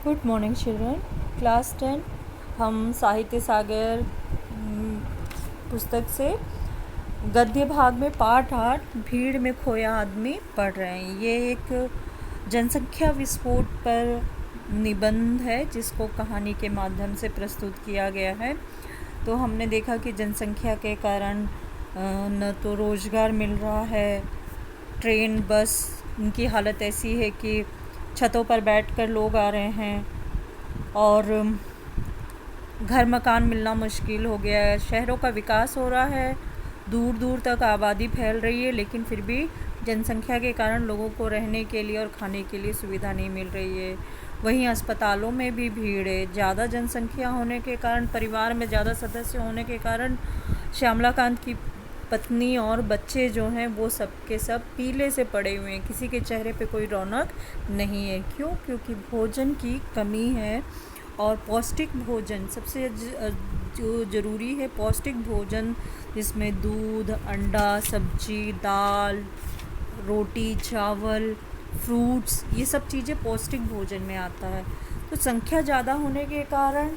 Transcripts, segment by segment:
Good morning children. Class 10 हम साहित्य सागर पुस्तक से गद्य भाग में पाठ 8 भीड़ में खोया आदमी पढ़ रहे हैं। ये एक जनसंख्या विस्फोट पर निबंध है जिसको कहानी के माध्यम से प्रस्तुत किया गया है। तो हमने देखा कि जनसंख्या के कारण न तो रोज़गार मिल रहा है, ट्रेन बस इनकी हालत ऐसी है कि छतों पर बैठकर लोग आ रहे हैं और घर मकान मिलना मुश्किल हो गया है। शहरों का विकास हो रहा है, दूर दूर तक आबादी फैल रही है, लेकिन फिर भी जनसंख्या के कारण लोगों को रहने के लिए और खाने के लिए सुविधा नहीं मिल रही है। वहीं अस्पतालों में भी भीड़ है। ज़्यादा जनसंख्या होने के कारण, परिवार में ज़्यादा सदस्य होने के कारण श्यामलाकांत की पत्नी और बच्चे जो हैं वो सब के सब पीले से पड़े हुए हैं। किसी के चेहरे पे कोई रौनक नहीं है। क्यों? क्योंकि भोजन की कमी है और पौष्टिक भोजन सबसे जो ज़रूरी है, पौष्टिक भोजन जिसमें दूध, अंडा, सब्जी, दाल, रोटी, चावल, फ्रूट्स, ये सब चीज़ें पौष्टिक भोजन में आता है। तो संख्या ज़्यादा होने के कारण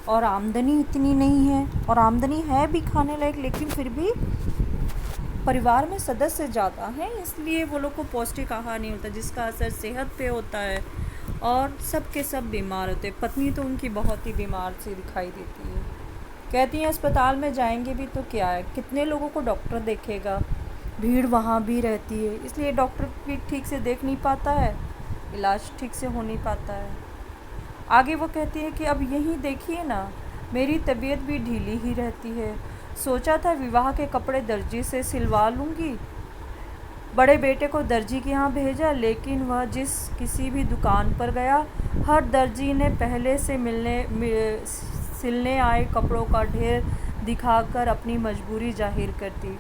और आमदनी इतनी नहीं है, और आमदनी है भी खाने लायक, लेकिन फिर भी परिवार में सदस्य ज़्यादा हैं, इसलिए वो लोग को पौष्टिक आहार नहीं होता, जिसका असर सेहत पे होता है और सब के सब बीमार होते हैं। पत्नी तो उनकी बहुत ही बीमार सी दिखाई देती है। कहती हैं अस्पताल में जाएंगे भी तो क्या है, कितने लोगों को डॉक्टर देखेगा, भीड़ वहाँ भी रहती है, इसलिए डॉक्टर भी ठीक से देख नहीं पाता है, इलाज ठीक से हो नहीं पाता है। आगे वो कहती है कि अब यहीं देखिए ना, मेरी तबीयत भी ढीली ही रहती है। सोचा था विवाह के कपड़े दर्जी से सिलवा लूँगी। बड़े बेटे को दर्जी के यहाँ भेजा, लेकिन वह जिस किसी भी दुकान पर गया, हर दर्जी ने पहले से सिलने आए कपड़ों का ढेर दिखाकर अपनी मजबूरी जाहिर कर दी।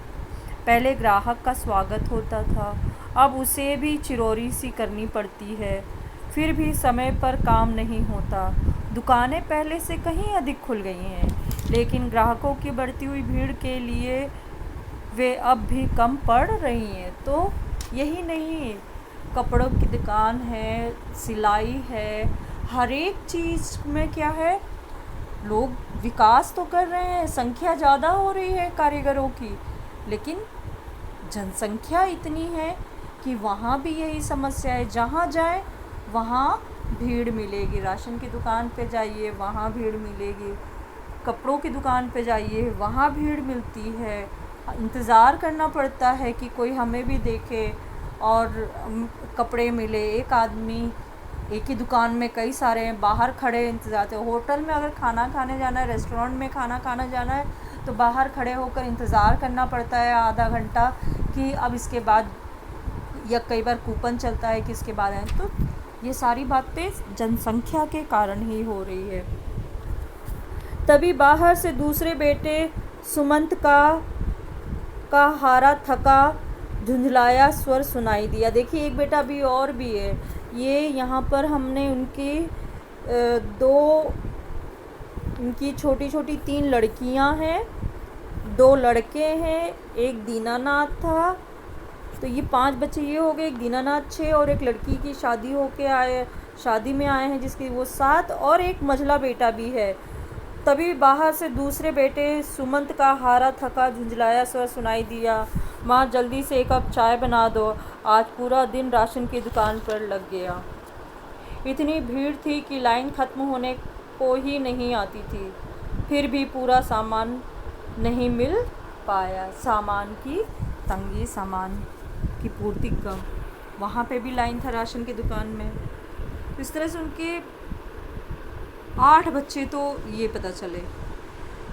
पहले ग्राहक का स्वागत होता था, अब उसे भी चिरौरी सी करनी पड़ती है। फिर भी समय पर काम नहीं होता। दुकानें पहले से कहीं अधिक खुल गई हैं, लेकिन ग्राहकों की बढ़ती हुई भीड़ के लिए वे अब भी कम पड़ रही हैं। तो यही नहीं, कपड़ों की दुकान है, सिलाई है, हर एक चीज़ में क्या है, लोग विकास तो कर रहे हैं, संख्या ज़्यादा हो रही है कारीगरों की, लेकिन जनसंख्या इतनी है कि वहाँ भी यही समस्या है। जहाँ जाए वहाँ भीड़ मिलेगी। राशन की दुकान पे जाइए, वहाँ भीड़ मिलेगी। कपड़ों की दुकान पे जाइए, वहाँ भीड़ मिलती है। इंतज़ार करना पड़ता है कि कोई हमें भी देखे और कपड़े मिले। एक आदमी एक ही दुकान में कई सारे हैं, बाहर खड़े इंतज़ार थे। होटल में अगर खाना खाने जाना है, रेस्टोरेंट में खाना खाने जाना है, तो बाहर खड़े होकर इंतज़ार करना पड़ता है आधा घंटा कि अब इसके बाद, या कई बार कूपन चलता है कि इसके बाद है। तो ये सारी बातें जनसंख्या के कारण ही हो रही है। तभी बाहर से दूसरे बेटे सुमंत का हारा थका झुंझलाया स्वर सुनाई दिया। देखिए, एक बेटा भी और भी है। ये यहाँ पर हमने उनकी छोटी छोटी 3 लड़कियाँ हैं, 2 लड़के हैं, एक दीनानाथ था। तो ये 5 बच्चे ये हो गए, एक दीनानाथ 6, और एक लड़की की शादी में आए हैं जिसकी वो 7, और एक मझला बेटा भी है। तभी बाहर से दूसरे बेटे सुमंत का हारा थका झुंझलाया स्वर सुनाई दिया। माँ, जल्दी से 1 कप चाय बना दो, आज पूरा दिन राशन की दुकान पर लग गया। इतनी भीड़ थी कि लाइन ख़त्म होने को ही नहीं आती थी। फिर भी पूरा सामान नहीं मिल पाया। सामान की तंगी, सामान की पूर्ति कम। वहाँ पे भी लाइन था राशन की दुकान में। इस तरह से उनके 8 बच्चे तो ये पता चले।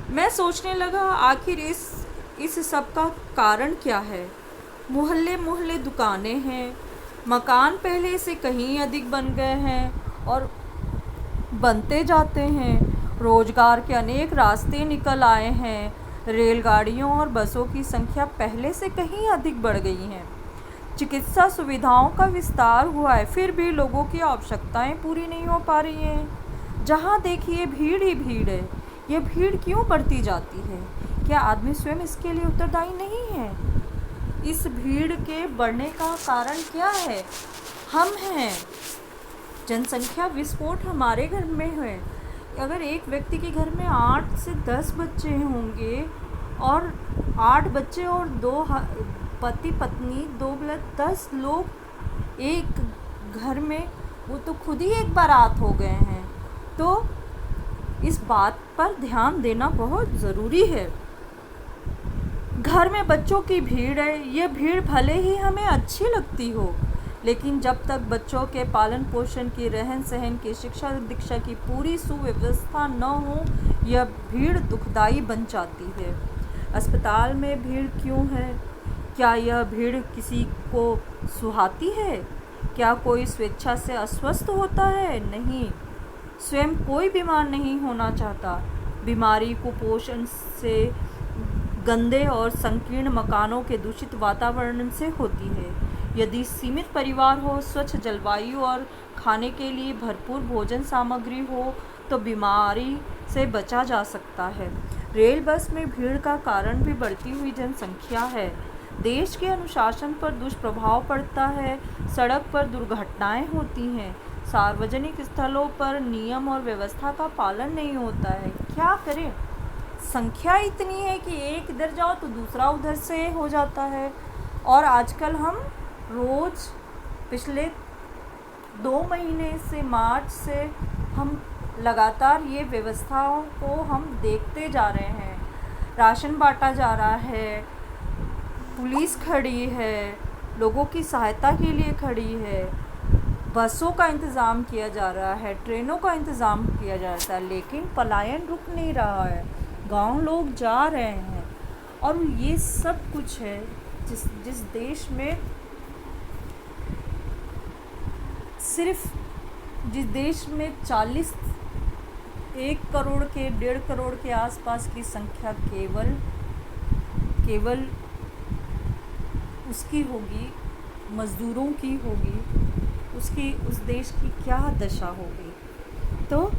मैं सोचने लगा, आखिर इस सब का कारण क्या है। मोहल्ले मोहल्ले दुकानें हैं, मकान पहले से कहीं अधिक बन गए हैं और बनते जाते हैं। रोजगार के अनेक रास्ते निकल आए हैं। रेलगाड़ियों और बसों की संख्या पहले से कहीं अधिक बढ़ गई हैं। चिकित्सा सुविधाओं का विस्तार हुआ है, फिर भी लोगों की आवश्यकताएं पूरी नहीं हो पा रही हैं। जहाँ देखिए भीड़ ही भीड़ है। यह भीड़ क्यों बढ़ती जाती है? क्या आदमी स्वयं इसके लिए उत्तरदायी नहीं है? इस भीड़ के बढ़ने का कारण क्या है? हम हैं। जनसंख्या विस्फोट हमारे घर में है। अगर एक व्यक्ति के घर में 8 से 10 बच्चे होंगे और 8 बच्चे और 2 पति पत्नी, 2 प्लस 10 लोग एक घर में, वो तो खुद ही एक बारात हो गए हैं। तो इस बात पर ध्यान देना बहुत ज़रूरी है। घर में बच्चों की भीड़ है, ये भीड़ भले ही हमें अच्छी लगती हो, लेकिन जब तक बच्चों के पालन पोषण की, रहन सहन की, शिक्षा दीक्षा की पूरी सुव्यवस्था न हो, यह भीड़ दुखदाई बन जाती है। अस्पताल में भीड़ क्यों है? क्या यह भीड़ किसी को सुहाती है? क्या कोई स्वेच्छा से अस्वस्थ होता है? नहीं, स्वयं कोई बीमार नहीं होना चाहता। बीमारी कुपोषण से, गंदे और संकीर्ण मकानों के दूषित वातावरण से होती है। यदि सीमित परिवार हो, स्वच्छ जलवायु और खाने के लिए भरपूर भोजन सामग्री हो, तो बीमारी से बचा जा सकता है। रेल बस में भीड़ का कारण भी बढ़ती हुई जनसंख्या है। देश के अनुशासन पर दुष्प्रभाव पड़ता है। सड़क पर दुर्घटनाएं होती हैं। सार्वजनिक स्थलों पर नियम और व्यवस्था का पालन नहीं होता है। क्या करें? संख्या इतनी है कि एक इधर जाओ तो दूसरा उधर से हो जाता है। और आजकल हम रोज़ पिछले 2 महीने से, मार्च से, हम लगातार ये व्यवस्थाओं को हम देखते जा रहे हैं। राशन बांटा जा रहा है, पुलिस खड़ी है, लोगों की सहायता के लिए खड़ी है, बसों का इंतज़ाम किया जा रहा है, ट्रेनों का इंतज़ाम किया जा रहा है, लेकिन पलायन रुक नहीं रहा है। गांव लोग जा रहे हैं। और ये सब कुछ है जिस देश में जिस देश में 1 करोड़ के 1.5 करोड़ के आसपास की संख्या केवल उसकी होगी, मज़दूरों की होगी, उस देश की क्या दशा होगी। तो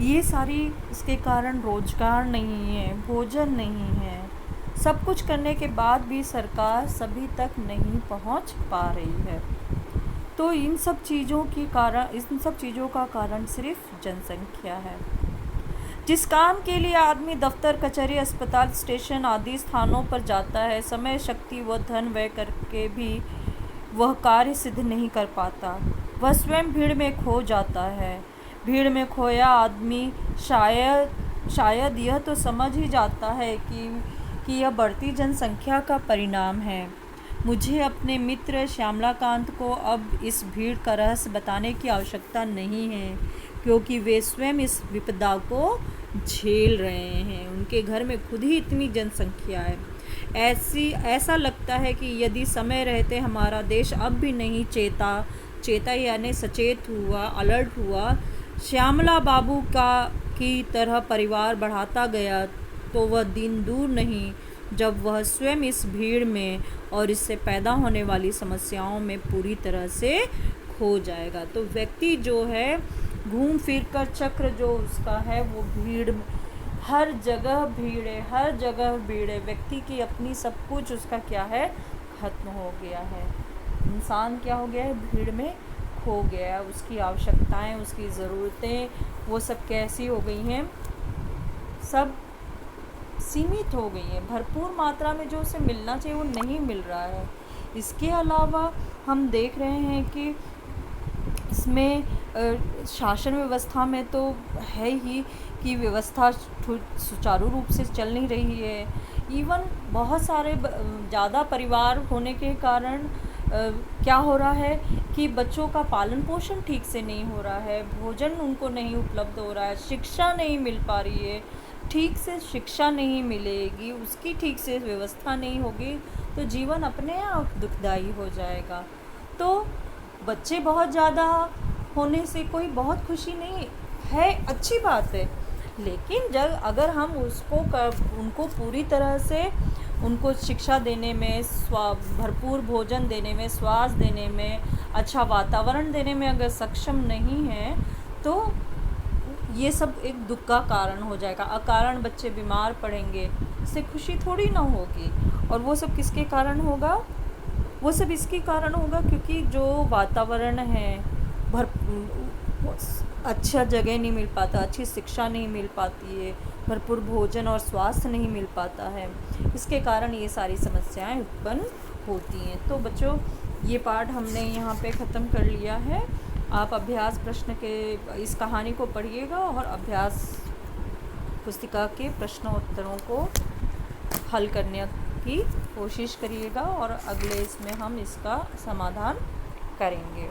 ये सारी इसके कारण रोजगार नहीं है, भोजन नहीं है, सब कुछ करने के बाद भी सरकार सभी तक नहीं पहुंच पा रही है। तो इन सब चीज़ों का कारण सिर्फ जनसंख्या है। जिस काम के लिए आदमी दफ्तर, कचहरी, अस्पताल, स्टेशन आदि स्थानों पर जाता है, समय, शक्ति व धन व्यय करके भी वह कार्य सिद्ध नहीं कर पाता। वह स्वयं भीड़ में खो जाता है। भीड़ में खोया आदमी शायद यह तो समझ ही जाता है कि यह बढ़ती जनसंख्या का परिणाम है। मुझे अपने मित्र श्यामलाकांत को अब इस भीड़ का रहस्य बताने की आवश्यकता नहीं है, क्योंकि वे स्वयं इस विपदा को झेल रहे हैं। उनके घर में खुद ही इतनी जनसंख्या है। ऐसा लगता है कि यदि समय रहते हमारा देश अब भी नहीं चेता यानी सचेत हुआ, अलर्ट हुआ, श्यामला बाबू की तरह परिवार बढ़ाता गया, तो वह दिन दूर नहीं जब वह स्वयं इस भीड़ में और इससे पैदा होने वाली समस्याओं में पूरी तरह से खो जाएगा। तो व्यक्ति जो है, घूम फिर कर चक्र जो उसका है, वो भीड़, हर जगह भीड़ है, हर जगह भीड़ है। व्यक्ति की अपनी सब कुछ उसका क्या है, खत्म हो गया है। इंसान क्या हो गया है, भीड़ में खो गया है। उसकी आवश्यकताएं, उसकी ज़रूरतें, वो सब कैसी हो गई हैं, सब सीमित हो गई हैं। भरपूर मात्रा में जो उसे मिलना चाहिए वो नहीं मिल रहा है। इसके अलावा हम देख रहे हैं कि इसमें शासन व्यवस्था में तो है ही कि व्यवस्था सुचारू रूप से चल नहीं रही है। इवन बहुत सारे ज़्यादा परिवार होने के कारण क्या हो रहा है कि बच्चों का पालन पोषण ठीक से नहीं हो रहा है, भोजन उनको नहीं उपलब्ध हो रहा है, शिक्षा नहीं मिल पा रही है। ठीक से शिक्षा नहीं मिलेगी, उसकी ठीक से व्यवस्था नहीं होगी, तो जीवन अपने आप दुखदाई हो जाएगा। तो बच्चे बहुत ज़्यादा होने से कोई बहुत खुशी नहीं है, अच्छी बात है, लेकिन अगर हम उनको पूरी तरह से उनको शिक्षा देने में, भरपूर भोजन देने में, स्वास्थ्य देने में, अच्छा वातावरण देने में अगर सक्षम नहीं है, तो ये सब एक दुख का कारण हो जाएगा। अकारण बच्चे बीमार पड़ेंगे, इससे खुशी थोड़ी ना होगी। और वो सब किसके कारण होगा? वो सब इसके कारण होगा क्योंकि जो वातावरण है, अच्छा जगह नहीं मिल पाता, अच्छी शिक्षा नहीं मिल पाती है, भरपूर भोजन और स्वास्थ्य नहीं मिल पाता है। इसके कारण ये सारी समस्याएं उत्पन्न होती हैं। तो बच्चों, ये पाठ हमने यहाँ पे ख़त्म कर लिया है। आप अभ्यास प्रश्न के इस कहानी को पढ़िएगा और अभ्यास पुस्तिका के प्रश्नों उत्तरों को हल करने की कोशिश करिएगा और अगले इसमें हम इसका समाधान करेंगे।